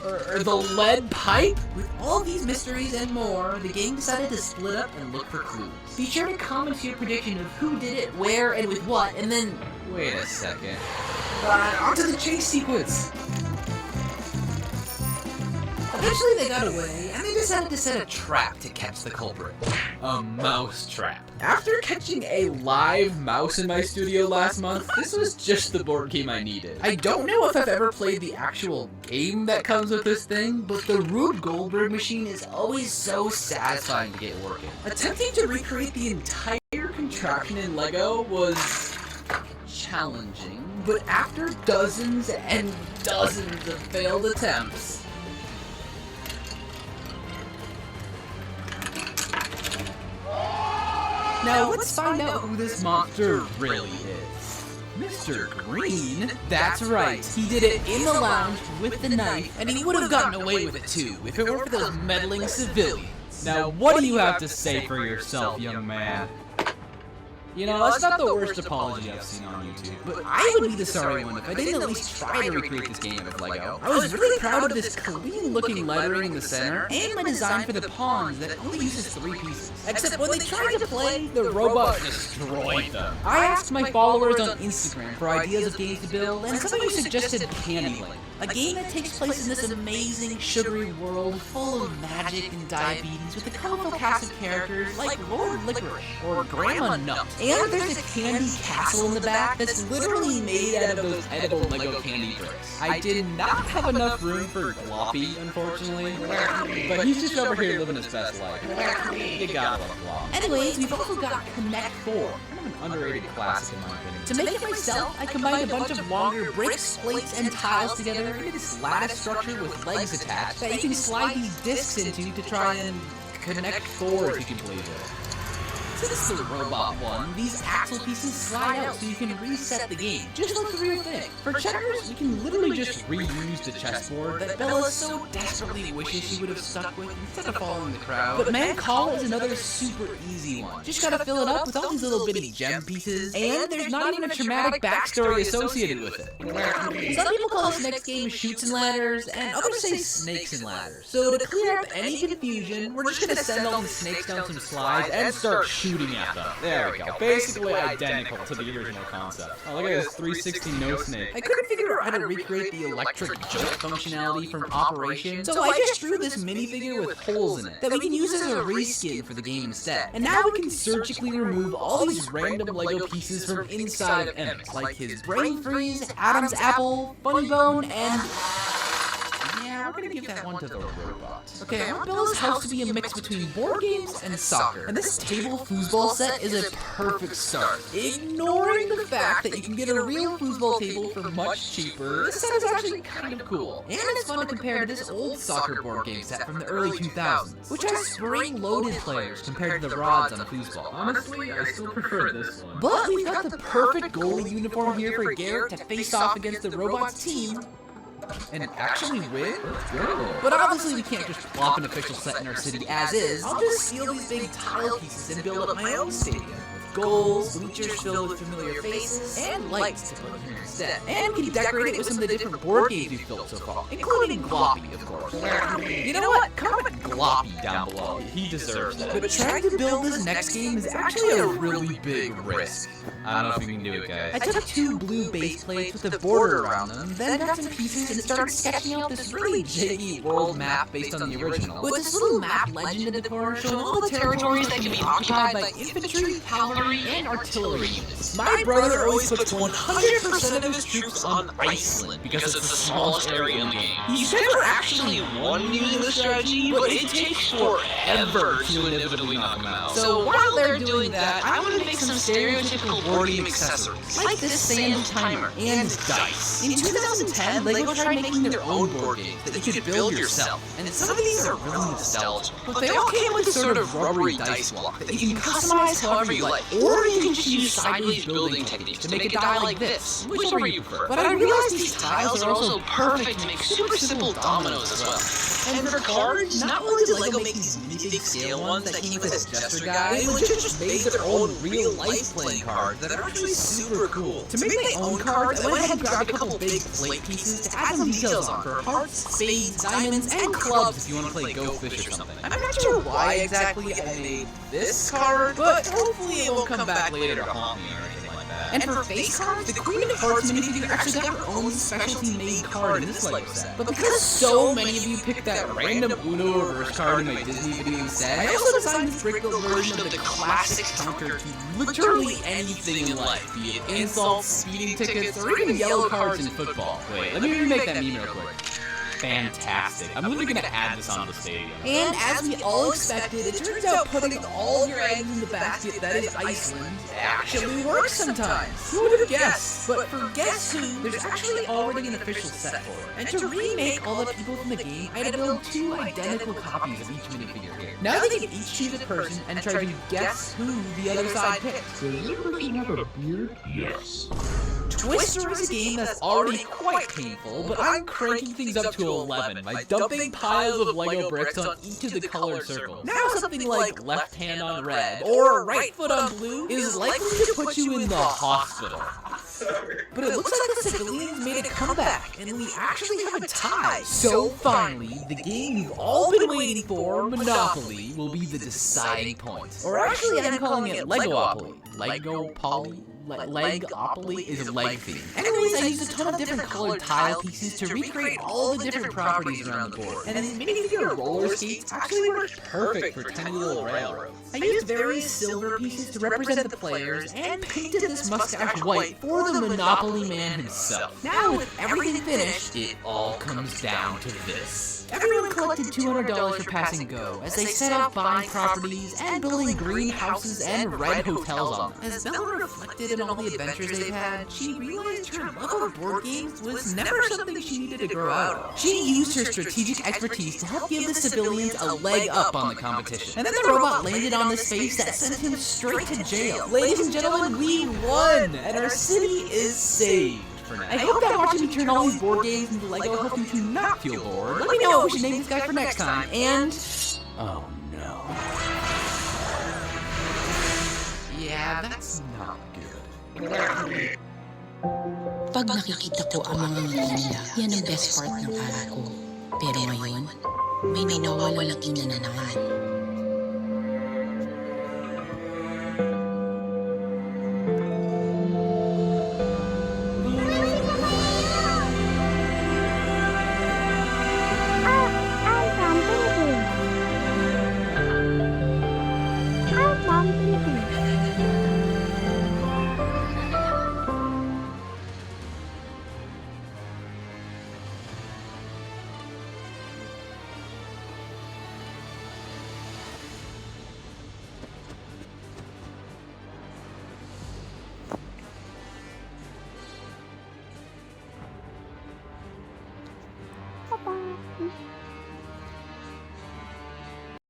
Or the lead pipe? With all these mysteries and more, the gang decided to split up and look for clues. Be sure to comment your prediction of who did it, where, and with what, and then... Wait a second. Onto the chase sequence! Eventually they got away, and they decided to set a trap to catch the culprit. A mouse trap. After catching a live mouse in my studio last month, this was just the board game I needed. I don't know if I've ever played the actual game that comes with this thing, but the Rube Goldberg machine is always so satisfying to get working. Attempting to recreate the entire contraption in LEGO was challenging, but after dozens and dozens of failed attempts, now let's find out who this monster really is. Mr. Green? That's right. He did it in the lounge with the knife, and he would have gotten away with it too if it weren't for those meddling civilians. Now, what do you have to say for yourself, young man? You know, that's not the worst apology I've seen on YouTube. But I would be the sorry one if I didn't at least try to recreate this game with LEGO. I was really proud of this clean-looking lettering in the center, and my design for the pawns that only uses 3 pieces. Except when they tried to play, the robot destroyed them. I asked my followers on Instagram for ideas of games to build, and some of you suggested Candyland, a game that takes place in this amazing, sugary world full of magic and diabetes with a colorful cast of characters like Lord Licorice or Grandma Nut. And there's a candy castle in the back that's literally made out of those edible Lego candy bricks. I did not have enough room for Gloppy, unfortunately. But he's just over here living his best life. You gotta love Glop. Anyways, we've also got Connect 4. Kind of an underrated classic in my opinion. To make it myself, I combined a bunch of longer bricks, plates, and tiles together into this lattice structure with legs attached that you can slide these discs into to try and connect 4, if you can believe it. Since the robot one, these axle pieces slide out so you can reset the game, just like the real thing. For checkers, you can literally just reuse the chessboard that Bella so desperately wishes she would have stuck with instead of following the crowd. But Mancala is another super easy one. Just gotta fill it up with all these little bitty gem pieces, and there's not even a traumatic backstory associated with it. Some people call this next game Chutes and Ladders, and others say Snakes and Ladders. So to clear up any confusion, we're just gonna send all the snakes down some slides and start shooting at them. There we go. Basically identical to the original concept. Oh, look at this 360 no snake. I couldn't figure out how to recreate the electric jolt functionality from Operation, so I just drew this minifigure with holes in it that we can use as a reskin for the game instead. And now we can surgically remove all these random Lego pieces from inside of Emmett, like his brain freeze, Adam's apple, Funny Bone, and... yeah, we're gonna give that one to the robot. Okay, I want Bella's house to be a mix between board games and soccer. And this table foosball set is a perfect start. Ignoring the fact that you can get a real foosball table for much cheaper, this set is actually kind of cool. And it's fun to compare to this old soccer board game set from the early 2000s, which has spring-loaded players compared to the rods on the foosball. Honestly, I still prefer this one. But we've got the perfect goalie uniform here for Garrett to face off against the robot's team and actually win? But obviously we can't just plop an official set in our city as is. I'll just steal these big tile pieces and build up my own stadium. Goals, bleachers filled with familiar faces, and lights to put here instead. And we can decorate it with some of the different board games we've built so far, including Gloppy, of course. You know what? Comment Gloppy down below. He deserves that. But trying to build this next game is actually a really big risk. I don't know if we can do it, guys. I took 2 blue base plates with a border around them, then got some pieces and started sketching out this really jiggy world map based on the original. With this little map legend in the corner showing all the territories that can be occupied by infantry, cavalry, and artillery units. My brother always puts 100% of his troops on Iceland because it's the smallest area in the game. He's never actually won using this strategy, but it takes forever to inevitably knock him out. So while they're doing that, I want to make some stereotypical board game accessories, like this sand timer and dice. In 2010, LEGO tried making their own board games that you could build yourself, and some of these are really nostalgic. But they all came with a sort of rubbery dice block that you can customize however you like. Or you can just use sideways building techniques to make a die like this, whichever you prefer. But I realized these tiles are also perfect to make super simple dominoes as well. And for cards, not only did LEGO make these really big scale ones that came with a gesture guide, they legit just made their own real-life playing cards that are actually super cool. To make my own cards, I went ahead and grabbed a couple big plate pieces to add some details on for hearts, spades, diamonds, and clubs if you want to play Go Fish or something. I'm not sure why exactly I made this card, but hopefully it won't come back later to haunt me or anything like that. And for face cards, the Queen of Hearts minifigure actually got her own specialty-made card in this LEGO set. But because so many of you picked that random Uno reverse card in my Disney video instead, I also designed this brick-built version of the classic counter to literally anything in life, be it insults, speeding tickets, or even yellow cards in football. Wait, let me remake that meme real quick. Fantastic. I'm literally gonna add this onto the stadium. And as we all expected, it turns out putting all your eggs in the basket that is Iceland actually works sometimes. Who would have guessed? But for Guess Who, there's actually already an official set for it. And to remake all the people from the game, I had to build 2 identical copies of each minifigure here. Now they can each choose a person and try to guess who the other side picked. Does your person have a beard? Yes. Twister is a game that's already quite painful, but I'm cranking things up to 11 by dumping piles of LEGO bricks on each of the colored circles. Now something like left hand on red or right foot on blue is likely to put you in the hospital. But it looks like the civilians made a comeback, and we actually have a tie. So finally, the game you've all been waiting for, Monopoly, will be the deciding point. Or actually, I'm calling it Legopoly. Legopoly? Legopoly is a leg theme. Anyways, I used a ton of different colored tile pieces to recreate all the different properties around the board. And then minifigure roller skates actually worked perfect for tiny little railroads. I used various silver pieces to represent the players and painted this mustache white for the Monopoly man himself. Now, with everything finished, it all comes down to this. Everyone collected $200 for passing Go as they set out buying properties and building greenhouses and red hotels on them. As Bella reflected on all the adventures they've had, she realized her love of board games was never something she needed to grow out of. She used her strategic expertise to help give the civilians a leg up on the competition. And then the robot landed on the space that sent him straight to jail. Ladies and gentlemen, we won! And our city is saved. I hope that watching me turn all these board games into LEGO helped you to not feel bored. Let me know what we should name this guy for next time. And... oh no. Yeah, that's not good. Pag nakikita ko ang mga ngiti nila, yan ang best part ng araw ko. Pero ngayon, may nawawalaking na naman.